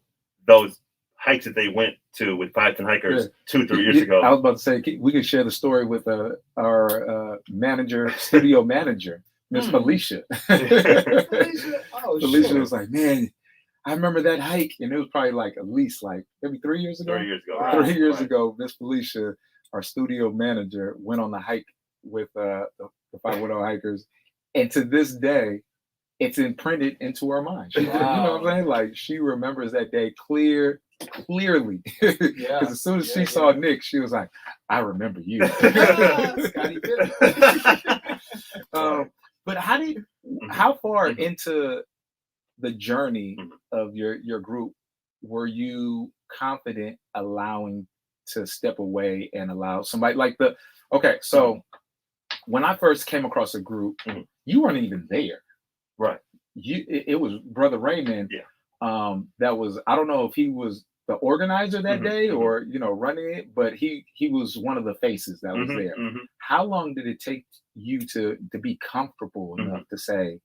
those hikes that they went to with 510 hikers 2-3 years ago. I was about to say, we could share the story with our studio manager, Miss Felicia. Felicia was like, man, I remember that hike, and it was probably like at least like maybe 3 years ago. 3 years ago. Wow. 3 years ago, Miss Felicia, our studio manager, went on the hike with the 510 hikers, and to this day, it's imprinted into her mind. You know what I'm saying? Like, she remembers that day clearly. Because as soon as she saw Nick, she was like, I remember you. But how far into the journey of your group were you confident allowing to step away and allow somebody like so when I first came across a group, you weren't even there. Right. It was Brother Raymond. That was, I don't know if he was the organizer that day or running it, but he was one of the faces that was there. How long did it take you to be comfortable enough to say,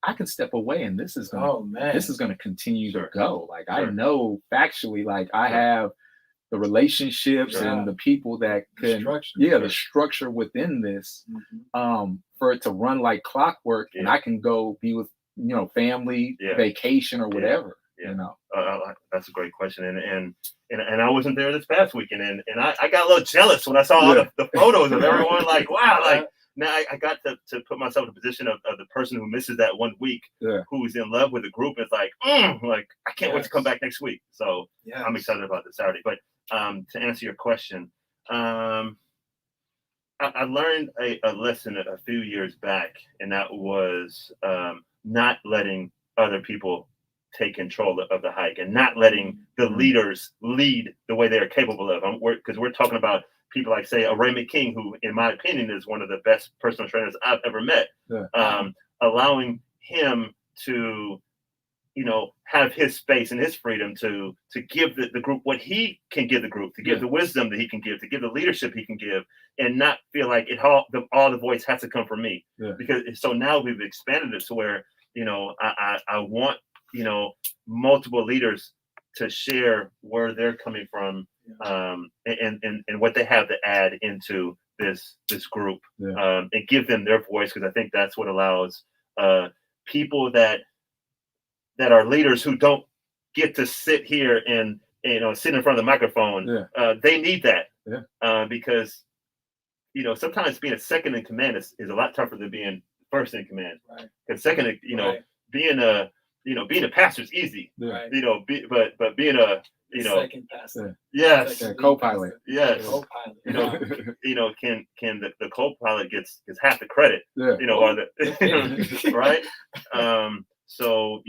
I can step away and this is gonna continue to go? Like, I know factually, like, I have the relationships and the people that can the structure within this for it to run like clockwork, and I can go be with family, vacation or whatever. That's a great question, and I wasn't there this past weekend, and I got a little jealous when I saw all the photos of everyone. Like, wow, like now I got to put myself in the position of the person who misses that 1 week, who's in love with the group. It's like, like, I can't wait to come back next week. So I'm excited about this Saturday. But to answer your question, I learned a lesson a few years back, and that was not letting other people take control of the hike, and not letting the leaders lead the way they're capable of. Because we're talking about people like, say, a Raymond King, who, in my opinion, is one of the best personal trainers I've ever met. Allowing him to, have his space and his freedom to give the group what he can give the group, to give the wisdom that he can give, to give the leadership he can give, and not feel like all the voice has to come from me. Because so now we've expanded it to where, I want, multiple leaders to share where they're coming from, and what they have to add into this group, and give them their voice, because I think that's what allows people that are leaders who don't get to sit here and sit in front of the microphone. They need that, because sometimes being a second in command is a lot tougher than being first in command. Right. Because second, Right. being a pastor is easy. Right. But being a second pastor. Yes. Second co-pilot. Yes. Co-pilot. Can the co-pilot gets half the credit. Yeah. Or the right. So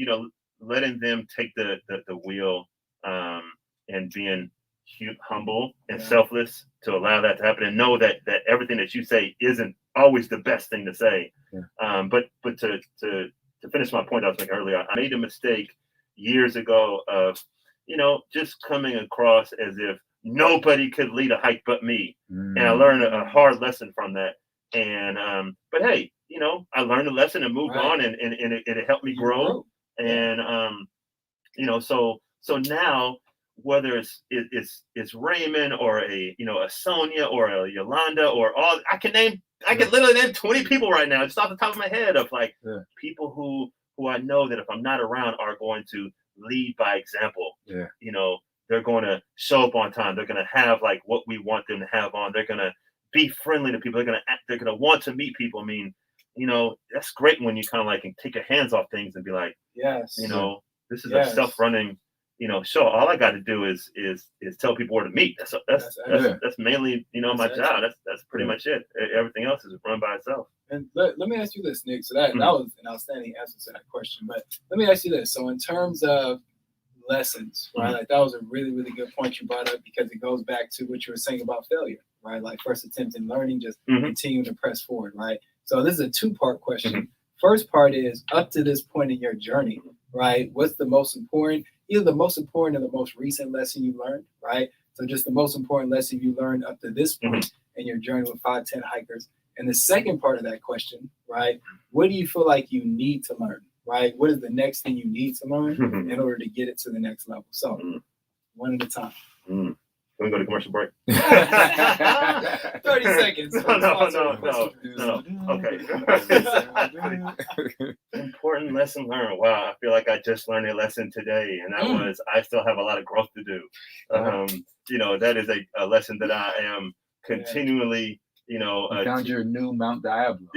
letting them take the wheel, and being humble and selfless to allow that to happen, and know that everything that you say isn't always the best thing to say. Yeah. But to finish my point I was making earlier, I made a mistake years ago of just coming across as if nobody could lead a hike but me. And I learned a hard lesson from that. And but hey, I learned a lesson and moved on, and it helped me grow. And so now, whether it's Raymond or a Sonia or a Yolanda or I can literally name 20 people right now just off the top of my head of like people who I know that if I'm not around are going to lead by example. Yeah. They're going to show up on time. They're going to have like what we want them to have on. They're going to be friendly to people. They're going to want to meet people. I mean, that's great when you kind of like can take your hands off things and be like, yes, this is a self-running, show. All I got to do is tell people where to meet. That's mainly, my job. That's pretty much it. Everything else is run by itself. And let me ask you this, Nick. So that was an outstanding answer to that question. But let me ask you this. So in terms of lessons, right? Like that was a really, really good point you brought up, because it goes back to what you were saying about failure, right? Like first attempt in learning, just continuing to press forward, right? So this is a two-part question. First part is, up to this point in your journey, right? What's the most important, either the most important or the most recent lesson you learned, right? So just the most important lesson you learned up to this point in your journey with 510 hikers. And the second part of that question, right? What do you feel like you need to learn, right? What is the next thing you need to learn in order to get it to the next level? So one at a time. Can we go to commercial break? 30 seconds. No. Okay. Important lesson learned. Wow, I feel like I just learned a lesson today, and that was I still have a lot of growth to do. That is a lesson that I am continually, you found your new Mount Diablo.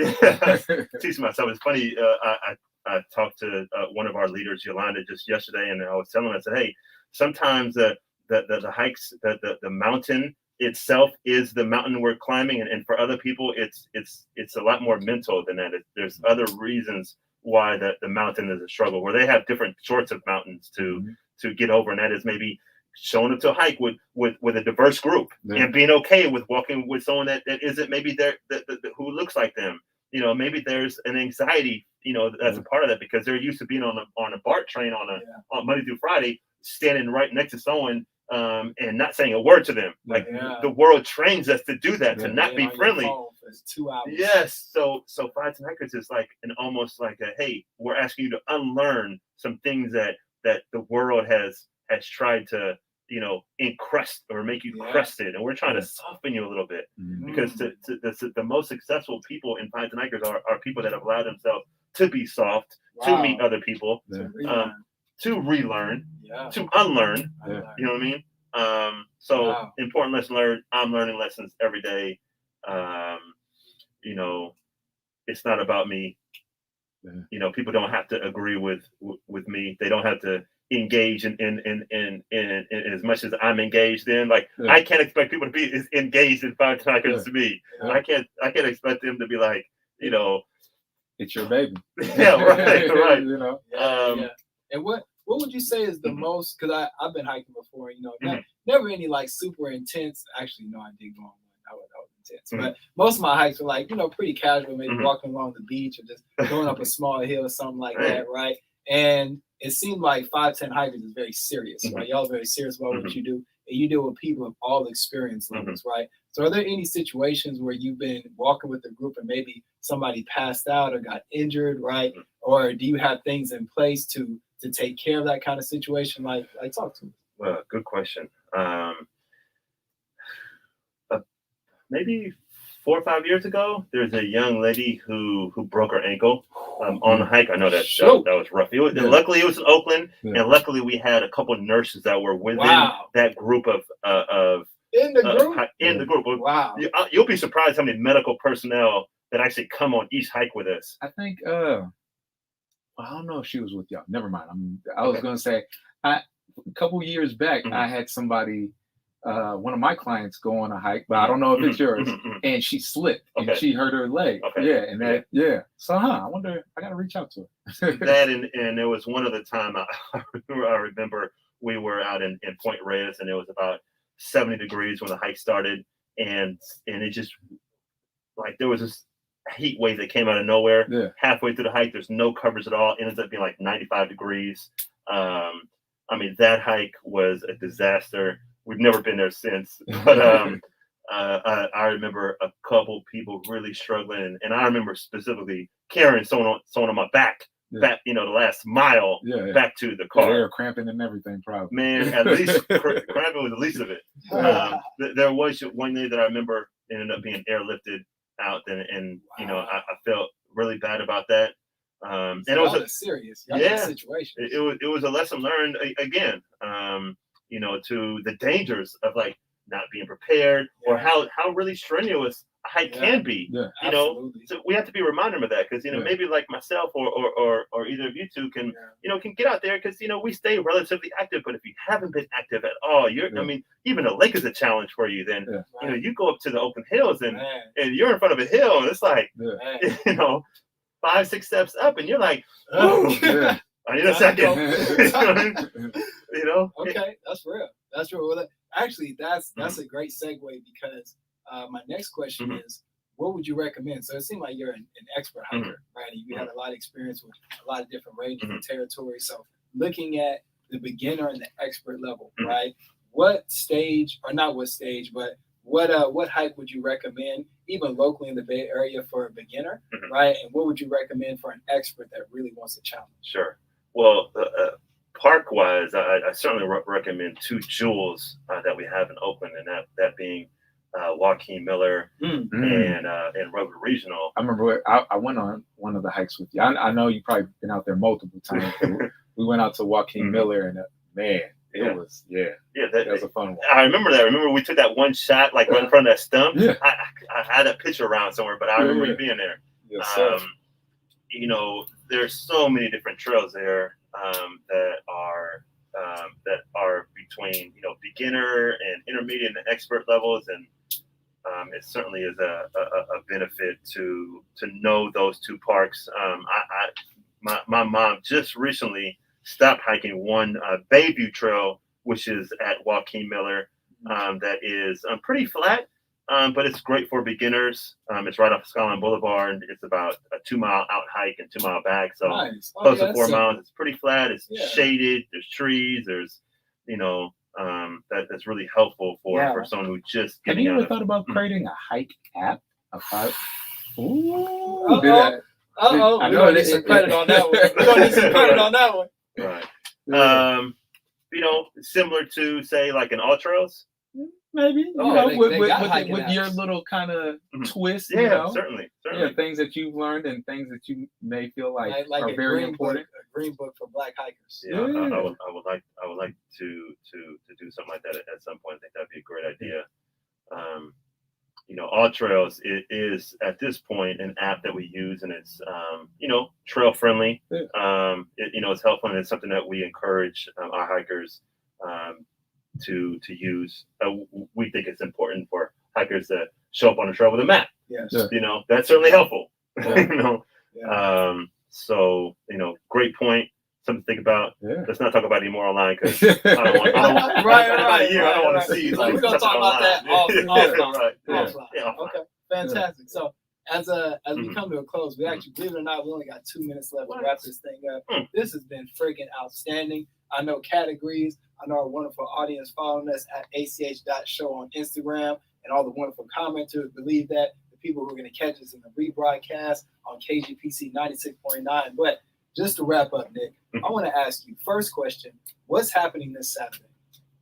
Teach myself. It's funny. I talked to one of our leaders, Yolanda, just yesterday, and I was telling her, I said, hey, sometimes the hikes, the mountain itself is the mountain we're climbing, and for other people, it's a lot more mental than that. There's other reasons why the mountain is a struggle, where they have different sorts of mountains to get over, and that is maybe showing up to a hike with a diverse group and being okay with walking with someone that isn't maybe who looks like them. Maybe there's an anxiety, that's a part of that, because they're used to being on a BART train on Monday through Friday, standing right next to someone and not saying a word to them. Like the world trains us to do that, to not be friendly. For 2 hours. Yes. So 510 hikers is like almost like hey, we're asking you to unlearn some things that the world has tried to encrust or make you crusted, and we're trying to soften you a little bit, because the most successful people in 510 hikers are people that have allowed themselves to be soft, to meet other people, to relearn, to unlearn. You know what I mean? Important lesson learned. I'm learning lessons every day. It's not about me. People don't have to agree with me. They don't have to engage in as much as I'm engaged in. Like I can't expect people to be as engaged in 510 hikers to me. I can't expect them to be like, it's your baby. Right. And what would you say is the most, because I've been hiking before, never any like super intense. Actually, no, I did go on one. That was intense. But most of my hikes were like, pretty casual, maybe walking along the beach or just going up a small hill or something like that, right? And it seemed like 510 hikers is very serious, right? Y'all are very serious about what you do, and you deal with people of all experience levels, right? So are there any situations where you've been walking with a group and maybe somebody passed out or got injured, right? Or do you have things in place to take care of that kind of situation? Like talk to me. Well, good question. Maybe 4 or 5 years ago, there's a young lady who broke her ankle on the hike. I know that was rough. Luckily, it was in Oakland, and luckily we had a couple of nurses that were within that group of In the group? In the group. Wow. You'll be surprised how many medical personnel that actually come on each hike with us. I think I don't know if she was with y'all. Never mind. I was gonna say a couple years back I had somebody one of my clients go on a hike, but I don't know if it's yours, and she slipped and she hurt her leg. Yeah, and that So I wonder, I gotta reach out to her. That and there was one other time I remember we were out in Point Reyes, and it was about 70 degrees when the hike started, and it just like there was this heat wave that came out of nowhere. Halfway through the hike, there's no coverage at all. It ends up being like 95 degrees. I mean, that hike was a disaster. We've never been there since, but I remember a couple people really struggling, and I remember specifically carrying someone on my back, the last mile back to the car. They were cramping and everything, probably. Man, at least cramping was the least of it. There was one day that I remember ended up being airlifted out, and I felt really bad about that. And it was a serious situation. It was a lesson learned again. To the dangers of like not being prepared or how really strenuous a hike can be. So we have to be reminded of that, because maybe like myself or either of you two can get out there, because we stay relatively active. But if you haven't been active at all, I mean, even a lake is a challenge for you. Then you go up to the open hills and you're in front of a hill, and it's like 5-6 steps up, and you're like, oh, I need a second. Okay, that's real. That's real. Well, actually, that's a great segue, because my next question is, what would you recommend? So it seems like you're an expert hiker, right? And you have a lot of experience with a lot of different ranges and territories. So looking at the beginner and the expert level, right? What stage, or not what stage, but what hike would you recommend, even locally in the Bay Area, for a beginner, right? And what would you recommend for an expert that really wants a challenge? Sure. Well, park-wise, I certainly recommend two jewels that we have in Oakland, and that being Joaquin Miller and Redwood Regional. I remember I went on one of the hikes with you. I know you probably been out there multiple times. We went out to Joaquin Miller, and man, it was that was a fun one. I remember that. Remember we took that one shot like right in front of that stump. I had that picture around somewhere, but I remember you being there. Yes, there's so many different trails there that are between beginner and intermediate and expert levels, and it certainly is a benefit to know those two parks. My mom just recently stopped hiking one Bayview Trail, which is at Joaquin Miller. That is pretty flat. But it's great for beginners. It's right off Skyline Boulevard. It's about a 2-mile out hike and 2-mile back. So close to 4 miles. It's pretty flat. It's shaded. There's trees. There's, that's really helpful for someone who just Have getting you out ever of. thought about creating a hike app? Ooh. We're gonna need some credit on that one. Right. Similar to say like an All Trails. Maybe with your little kind of twist, certainly. Things that you've learned and things that you may feel like are very important. A green book for Black hikers. I would like to do something like that at some point. I think that'd be a great idea. All Trails is at this point an app that we use, and it's trail friendly. It's helpful, and it's something that we encourage our hikers to use. We think it's important for hikers to show up on the trail with a map. Yes. That's certainly helpful. Yeah. So great point. Something to think about. Let's not talk about it anymore online, because I don't want. I don't want to see. We're gonna talk about that offline. Offline. Okay, fantastic. So as we come to a close, we actually, believe it or not, we only got 2 minutes left to wrap this thing up. This has been freaking outstanding. I know categories. I know our wonderful audience following us at ach.show on Instagram, and all the wonderful commenters believe that. The people who are going to catch us in the rebroadcast on KGPC 96.9. But just to wrap up, Nick, I want to ask you, first question, what's happening this Saturday?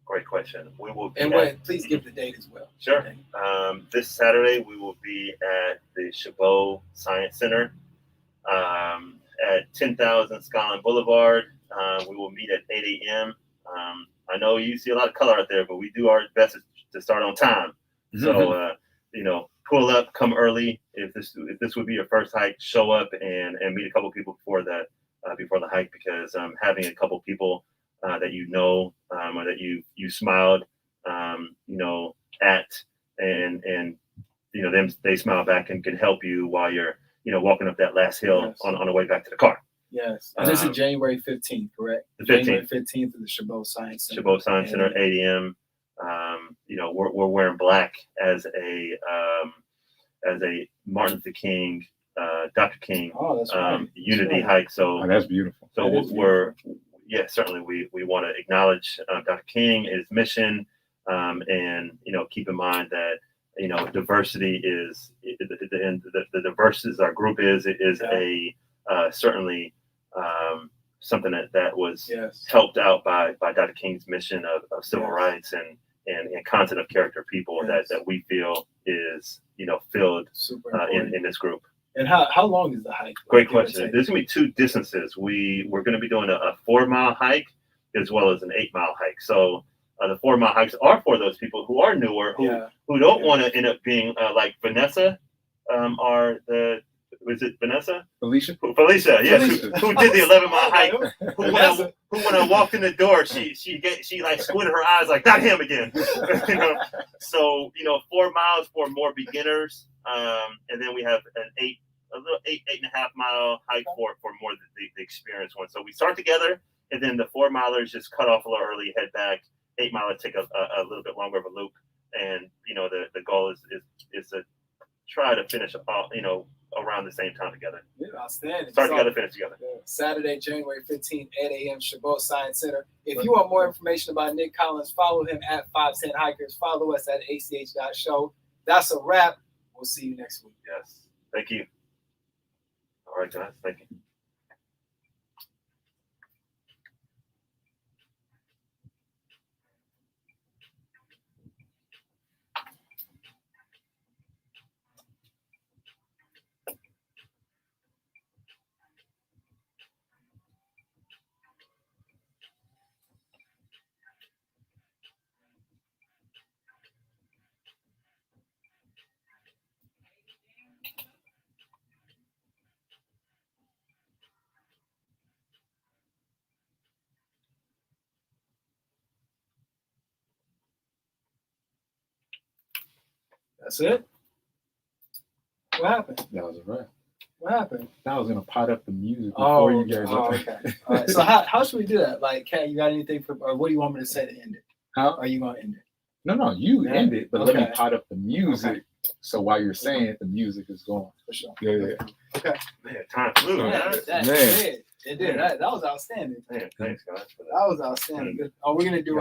Great question. We will be please give the date as well. Sure. This Saturday, we will be at the Chabot Science Center at 10,000 Skyline Boulevard. We will meet at 8 a.m. I know you see a lot of color out there, but we do our best to start on time. So, pull up, come early. If this would be your first hike, show up and meet a couple people before the hike, because having a couple people that or that you smiled at, and them, they smile back and can help you while you're walking up that last hill on the way back to the car. Yes, and this is January 15th, correct? The 15th. January 15th at the Chabot Science Center. Chabot Science Center, 8 a.m. We're wearing black as a Martin Luther King, Dr. King unity hike. So that's beautiful. So certainly we want to acknowledge Dr. King, his mission, and keep in mind that diversity is the diverse as our group is certainly something that was helped out by Dr. King's mission of civil rights and content of character people that we feel is filled in this group. And how long is the hike? Great question. There's gonna be two distances. We're gonna be doing a 4-mile hike as well as an 8-mile hike. So the 4-mile hikes are for those people who are newer, who don't want to end up being like Vanessa, was it Vanessa? Felicia, yes, who did the 11-mile hike? Who when I walked in the door, she like squinted her eyes like, not him again. So 4 miles for more beginners, and then we have a little 8.5 mile hike for more the experienced one. So we start together, and then the 4 milers just cut off a little early, head back. 8 milers take a little bit longer of a loop, and the goal is to try to finish around the same time together. Yeah, outstanding. Start together, finish together. Saturday, January 15th, 8 a.m., Chabot Science Center. If you want more information about Nick Collins, follow him at 510 Hikers. Follow us at ach.show. That's a wrap. We'll see you next week. Yes. Thank you. All right, guys. Thank you. That's it? What happened? That was a wrap. What happened? I was gonna pot up the music before you guys. Okay. All right. So how should we do that? Like, Kat, you got anything or what do you want me to say to end it? How are you gonna end it? No, you end it, but let me pot up the music. So while you're saying it, the music is going. For sure. Yeah. Okay. Man, time flew. It did. That was outstanding. Man, thanks guys for that. That was outstanding. Good. Oh, we're gonna do